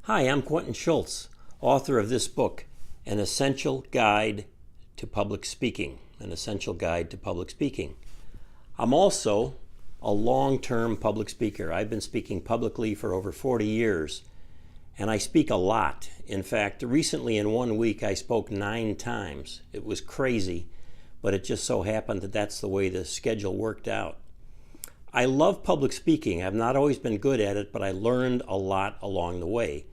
Hi, I'm Quentin Schultz, author of this book, An Essential Guide to Public Speaking. An Essential Guide to Public Speaking. I'm also a long-term public speaker. I've been speaking publicly for over 40 years, and I speak a lot. In fact, recently in 1 week, I spoke 9 times. It was crazy, but it just so happened that that's the way the schedule worked out. I love public speaking. I've not always been good at it, but I learned a lot along the way.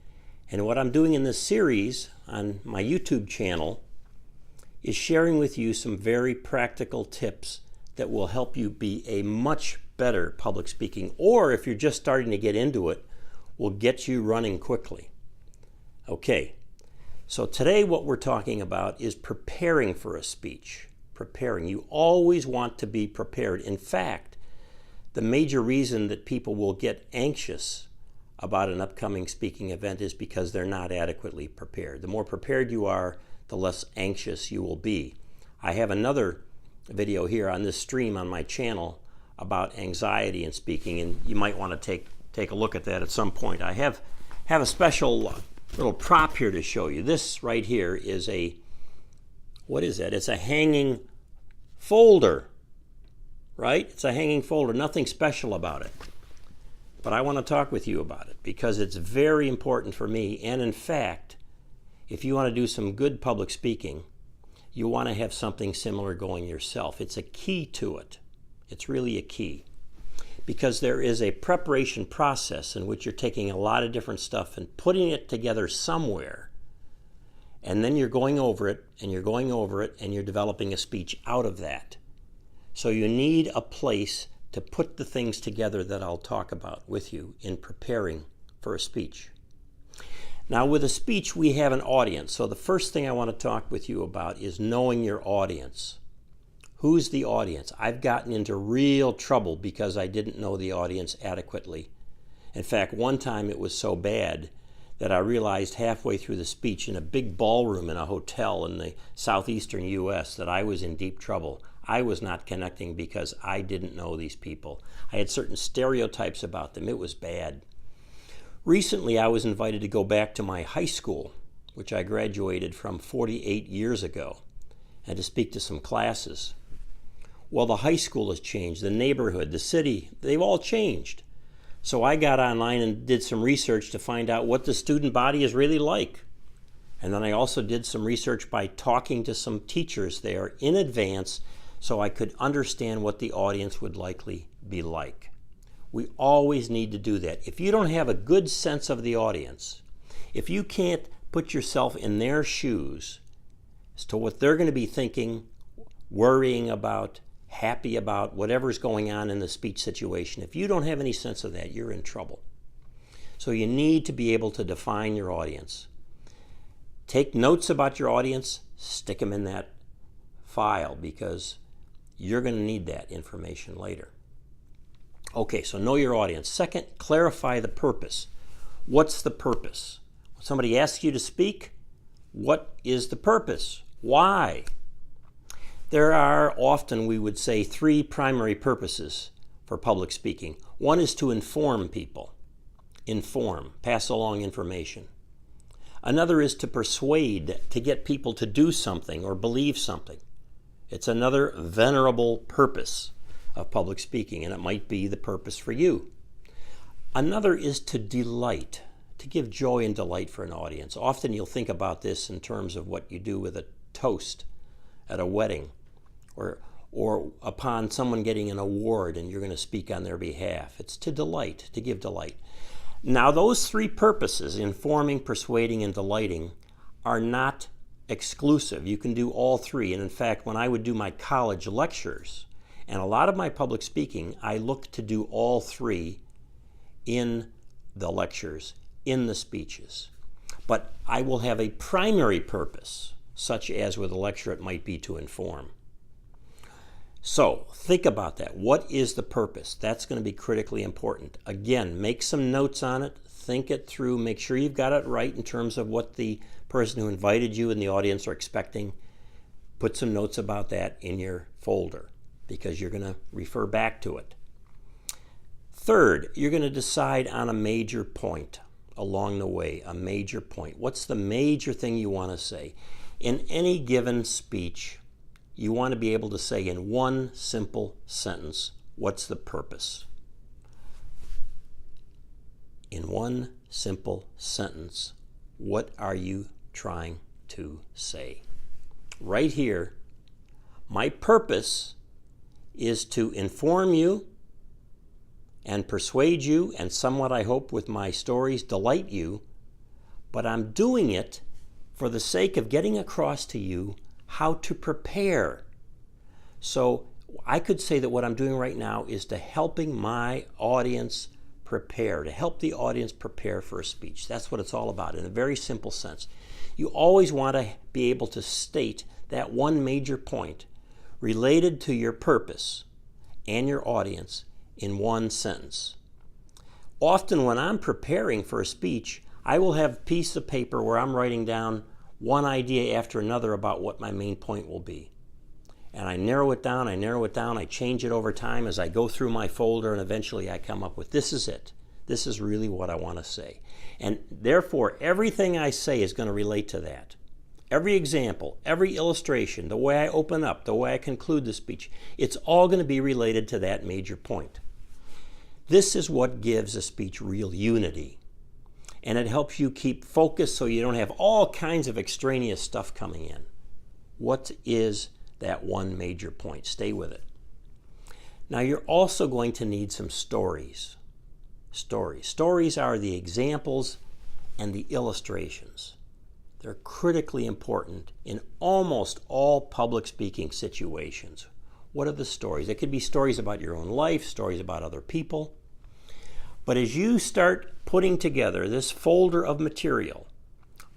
And what I'm doing in this series on my YouTube channel is sharing with you some very practical tips that will help you be a much better public speaking, or if you're just starting to get into it, will get you running quickly. Okay, so today what we're talking about is preparing for a speech. Preparing. You always want to be prepared. In fact, the major reason that people will get anxious about an upcoming speaking event is because they're not adequately prepared. The more prepared you are, the less anxious you will be. I have another video here on this stream on my channel about anxiety in speaking, and you might want to take a look at that at some point. I have a special little prop here to show you. This right here is what is that? It's a hanging folder, right? It's a hanging folder, nothing special about it. But I want to talk with you about it because it's very important for me. And in fact, if you want to do some good public speaking, you want to have something similar going yourself. It's a key to it. It's really a key. Because there is a preparation process in which you're taking a lot of different stuff and putting it together somewhere. And then you're going over it, and you're going over it, and you're developing a speech out of that. So you need a place to put the things together that I'll talk about with you in preparing for a speech. Now, with a speech, we have an audience. So the first thing I want to talk with you about is knowing your audience. Who's the audience? I've gotten into real trouble because I didn't know the audience adequately. In fact, one time it was so bad that I realized halfway through the speech in a big ballroom in a hotel in the southeastern U.S. that I was in deep trouble. I was not connecting because I didn't know these people. I had certain stereotypes about them. It was bad. Recently, I was invited to go back to my high school, which I graduated from 48 years ago, and to speak to some classes. Well, the high school has changed, the neighborhood, the city, they've all changed. So I got online and did some research to find out what the student body is really like. And then I also did some research by talking to some teachers there in advance so I could understand what the audience would likely be like. We always need to do that. If you don't have a good sense of the audience, if you can't put yourself in their shoes as to what they're going to be thinking, worrying about, happy about, whatever's going on in the speech situation, if you don't have any sense of that, you're in trouble. So you need to be able to define your audience. Take notes about your audience, stick them in that file because you're going to need that information later. Okay, so know your audience. Second, clarify the purpose. What's the purpose? When somebody asks you to speak, what is the purpose? Why? There are often, we would say, 3 primary purposes for public speaking. One is to inform people. Inform, pass along information. Another is to persuade, to get people to do something or believe something. It's another venerable purpose of public speaking, and it might be the purpose for you. Another is to delight, to give joy and delight for an audience. Often you'll think about this in terms of what you do with a toast at a wedding or upon someone getting an award and you're going to speak on their behalf. It's to delight, to give delight. Now, those 3 purposes, informing, persuading, and delighting, are not exclusive. You can do all 3. And in fact, when I would do my college lectures and a lot of my public speaking, I look to do all 3 in the lectures, in the speeches. But I will have a primary purpose, such as with a lecture it might be to inform. So think about that. What is the purpose? That's going to be critically important. Again, make some notes on it. Think it through. Make sure you've got it right in terms of what the person who invited you and the audience are expecting. Put some notes about that in your folder because you're going to refer back to it. Third, you're going to decide on a major point. along the way, a major point. What's the major thing you want to say? In any given speech, you want to be able to say in one simple sentence, what's the purpose? In one simple sentence, what are you trying to say? Right here, my purpose is to inform you and persuade you, and somewhat, I hope, with my stories, delight you, but I'm doing it for the sake of getting across to you how to prepare. So I could say that what I'm doing right now is to helping my audience prepare, to help the audience prepare for a speech. That's what it's all about in a very simple sense. You always want to be able to state that one major point related to your purpose and your audience in one sentence. Often when I'm preparing for a speech, I will have a piece of paper where I'm writing down one idea after another about what my main point will be. And I narrow it down, I change it over time as I go through my folder, and eventually I come up with, this is it. This is really what I want to say. And therefore, everything I say is going to relate to that. Every example, every illustration, the way I open up, the way I conclude the speech, it's all going to be related to that major point. This is what gives a speech real unity. And it helps you keep focused so you don't have all kinds of extraneous stuff coming in. What is that one major point? Stay with it. Now you're also going to need some stories. Stories are the examples and the illustrations. They're critically important in almost all public speaking situations. What are the stories? It could be stories about your own life, stories about other people. But as you start putting together this folder of material,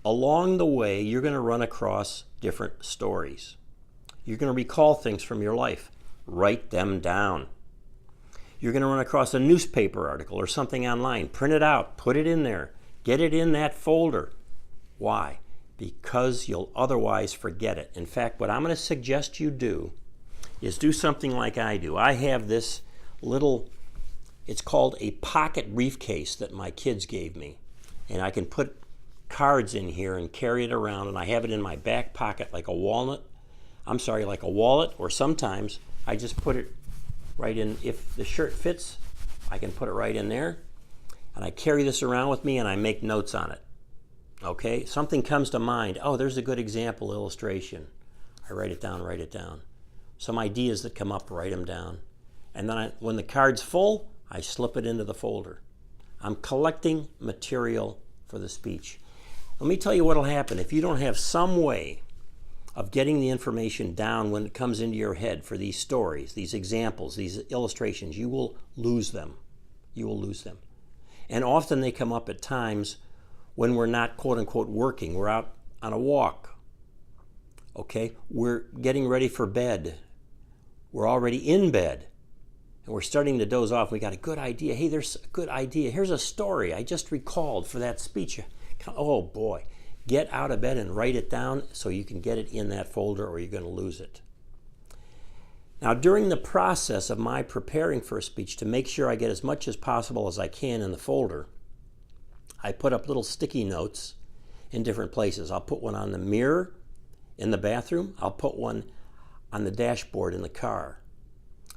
along the way you're going to run across different stories. You're going to recall things from your life. Write them down. You're going to run across a newspaper article or something online. Print it out. Put it in there. Get it in that folder. Why? Because you'll otherwise forget it. In fact, what I'm going to suggest you do is do something like I do. I have this little, it's called a pocket briefcase that my kids gave me. And I can put cards in here and carry it around, and I have it in my back pocket like a wallet, or sometimes I just put it right in. If the shirt fits, I can put it right in there. And I carry this around with me and I make notes on it. Okay, something comes to mind. Oh, there's a good example illustration. I write it down. Some ideas that come up, write them down. And then when the card's full, I slip it into the folder. I'm collecting material for the speech. Let me tell you what will happen. If you don't have some way of getting the information down when it comes into your head for these stories, these examples, these illustrations, you will lose them. And often they come up at times when we're not, quote unquote, working. We're out on a walk. Okay? We're getting ready for bed. We're already in bed. And we're starting to doze off. We got a good idea. Hey, there's a good idea. Here's a story I just recalled for that speech. Oh boy. Get out of bed and write it down so you can get it in that folder, or you're going to lose it. Now, during the process of my preparing for a speech, to make sure I get as much as possible as I can in the folder, I put up little sticky notes in different places. I'll put one on the mirror in the bathroom. I'll put one on the dashboard in the car.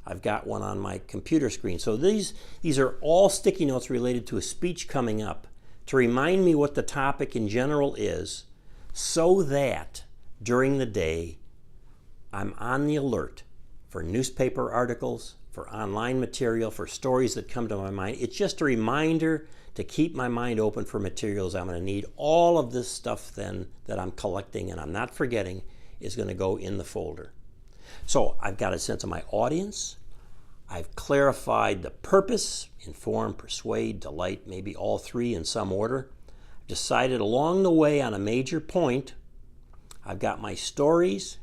I've got one on my computer screen. So these are all sticky notes related to a speech coming up, to remind me what the topic in general is, so that during the day I'm on the alert for newspaper articles, for online material, for stories that come to my mind. It's just a reminder to keep my mind open for materials I'm going to need. All of this stuff then that I'm collecting and I'm not forgetting is going to go in the folder. So I've got a sense of my audience. I've clarified the purpose, inform, persuade, delight, maybe all three in some order. I've decided along the way on a major point. I've got my stories.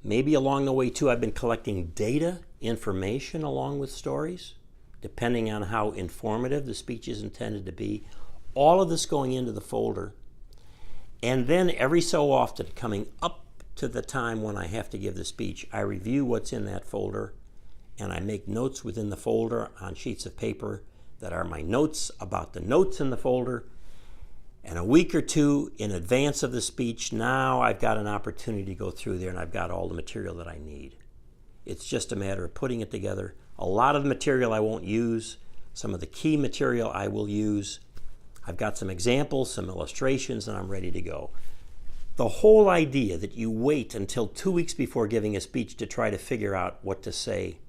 Maybe along the way too I've been collecting data, information along with stories, depending on how informative the speech is intended to be. All of this going into the folder. And then every so often, coming up to the time when I have to give the speech, I review what's in that folder, and I make notes within the folder on sheets of paper that are my notes about the notes in the folder, And a week or two in advance of the speech, now I've got an opportunity to go through there and I've got all the material that I need. It's just a matter of putting it together. A lot of the material I won't use. Some of the key material I will use. I've got some examples, some illustrations, and I'm ready to go. The whole idea that you wait until 2 weeks before giving a speech to try to figure out what to say,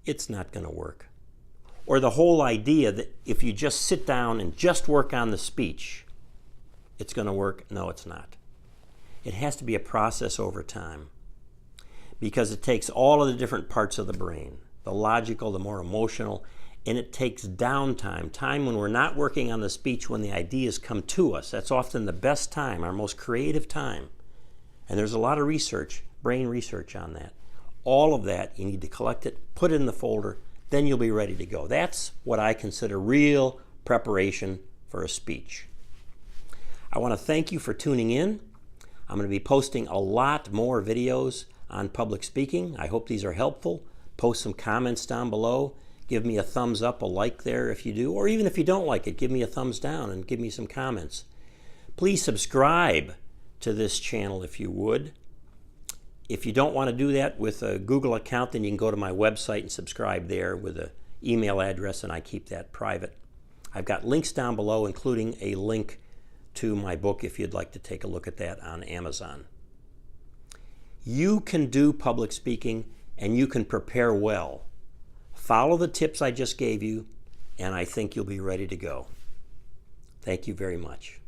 it's not going to work. Or the whole idea that if you just sit down and just work on the speech, it's going to work. No, it's not. It has to be a process over time because it takes all of the different parts of the brain, the logical, the more emotional, and it takes downtime, time when we're not working on the speech, when the ideas come to us. That's often the best time, our most creative time. And there's a lot of research, brain research on that. All of that, you need to collect it, put it in the folder, then you'll be ready to go. That's what I consider real preparation for a speech. I want to thank you for tuning in. I'm going to be posting a lot more videos on public speaking. I hope these are helpful. Post some comments down below. Give me a thumbs up, a like there if you do, or even if you don't like it, give me a thumbs down and give me some comments. Please subscribe to this channel if you would. If you don't want to do that with a Google account, then you can go to my website and subscribe there with an email address, and I keep that private. I've got links down below, including a link to my book if you'd like to take a look at that on Amazon. You can do public speaking, and you can prepare well. Follow the tips I just gave you, and I think you'll be ready to go. Thank you very much.